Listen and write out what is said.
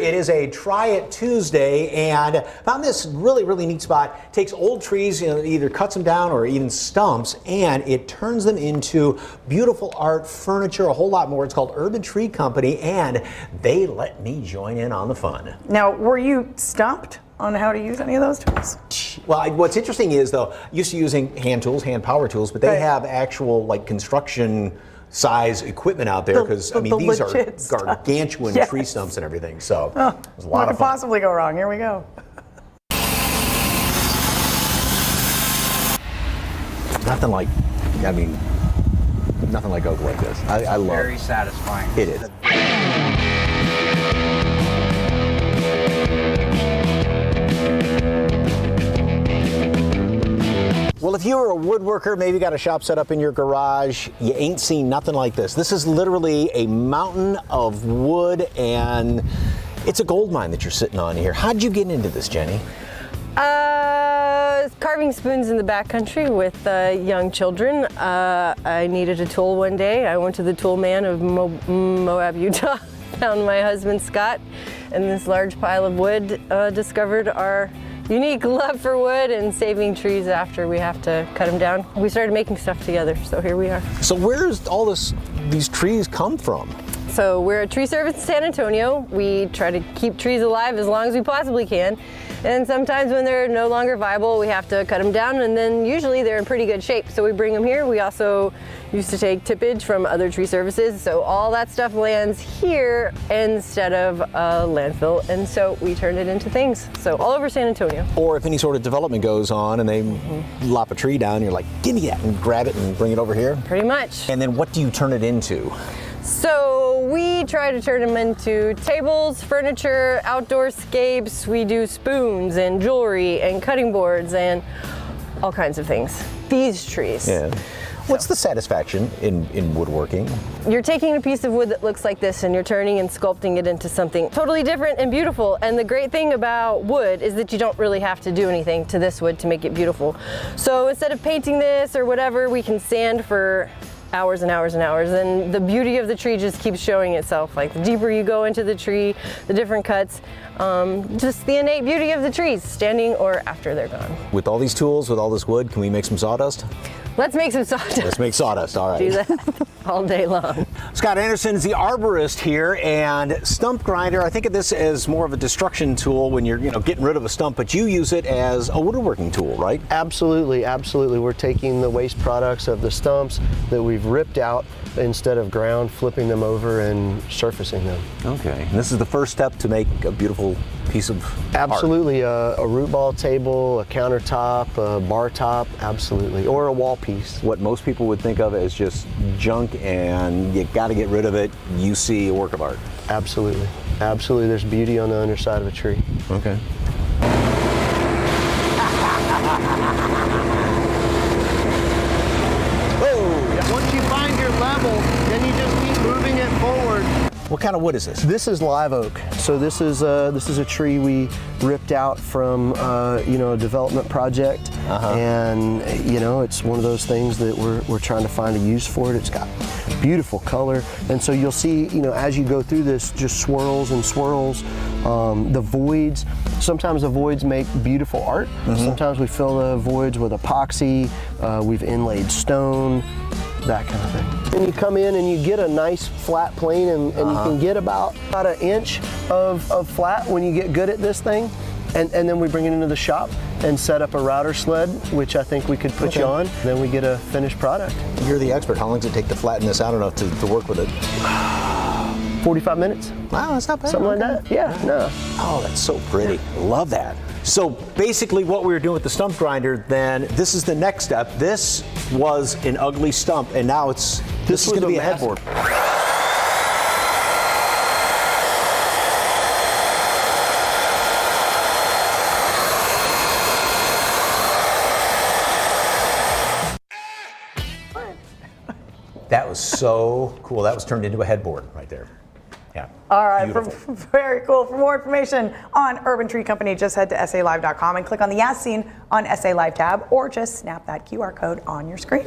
It is a Try It Tuesday, and found this really neat spot. Takes old trees, either cuts them down or even stumps, and it turns them into beautiful art, furniture, a whole lot more. It's called Urban Tree Company, and they let me join in on the fun. Now, were you stumped on how to use any of those tools? Well, what's interesting is, though, used to using hand tools, hand power tools, but they have actual construction size equipment out there, because I mean these are gargantuan tree stumps and everything. So it was a lot of fun. What could possibly go wrong? Here we go. Nothing like oak like this. I love it. Very satisfying. It is. Well, if you were a woodworker, maybe got a shop set up in your garage, you ain't seen nothing like this. This is literally a mountain of wood, and it's a gold mine that you're sitting on here. How'd you get into this, Jenny? Carving spoons in the backcountry with young children. I needed a tool one day. I went to the tool man of Moab, Utah, found my husband Scott, and this large pile of wood, discovered our unique love for wood and saving trees after we have to cut them down. We started making stuff together, so here we are. So where's all these trees come from? So we're a tree service in San Antonio. We try to keep trees alive as long as we possibly can. And sometimes when they're no longer viable, we have to cut them down, and then usually they're in pretty good shape. So we bring them here. We also used to take tippage from other tree services. So all that stuff lands here instead of a landfill. And so we turn it into things. So all over San Antonio. Or if any sort of development goes on and they lop a tree down, you're like, give me that, and grab it and bring it over here? Pretty much. And then what do you turn it into? So we try to turn them into tables, furniture, outdoor scapes. We do spoons and jewelry and cutting boards and all kinds of things. These trees. Yeah. What's the satisfaction in woodworking? You're taking a piece of wood that looks like this and you're turning and sculpting it into something totally different and beautiful. And the great thing about wood is that you don't really have to do anything to this wood to make it beautiful. So instead of painting this or whatever, we can sand for hours and hours and hours, and the beauty of the tree just keeps showing itself. Like the deeper you go into the tree, the different cuts, just the innate beauty of the trees, standing or after they're gone. With all these tools, with all this wood, can we make some sawdust? Let's make some sawdust. Let's make sawdust, all right. Do that all day long. Scott Anderson is the arborist here, and stump grinder, I think of this as more of a destruction tool when you're getting rid of a stump, but you use it as a woodworking tool, right? Absolutely, absolutely. We're taking the waste products of the stumps that we've ripped out, instead of ground, flipping them over and surfacing them. Okay, and this is the first step to make a beautiful piece of absolutely art. A root ball table, a countertop, a bar top, absolutely, or a wall piece. What most people would think of as just junk and you got to get rid of it, you see a work of art. Absolutely, absolutely. There's beauty on the underside of a tree. Okay. Once you find your level, then you just keep moving it forward. What kind of wood is this? This is live oak. So this is a tree we ripped out from a development project, and it's one of those things that we're trying to find a use for it. It's got beautiful color, and so you'll see as you go through this, just swirls and swirls. The voids. Sometimes the voids make beautiful art. Sometimes we fill the voids with epoxy. We've inlaid stone, that kind of thing. And you come in and you get a nice flat plane, and you can get about an inch of flat when you get good at this thing. And then we bring it into the shop and set up a router sled, which I think we could put you on. Then we get a finished product. You're the expert. How long does it take to flatten this out enough to work with it? 45 minutes. Wow, that's not bad. Something like that. Yeah, no. Oh, that's so pretty. Love that. So basically what we were doing with the stump grinder, then this is the next step. This was an ugly stump, and now this is going to be a headboard. That was so cool. That was turned into a headboard right there. Yeah. All right. Very cool. For more information on Urban Tree Company, just head to SALive.com and click on the As Seen on SA Live tab, or just snap that QR code on your screen.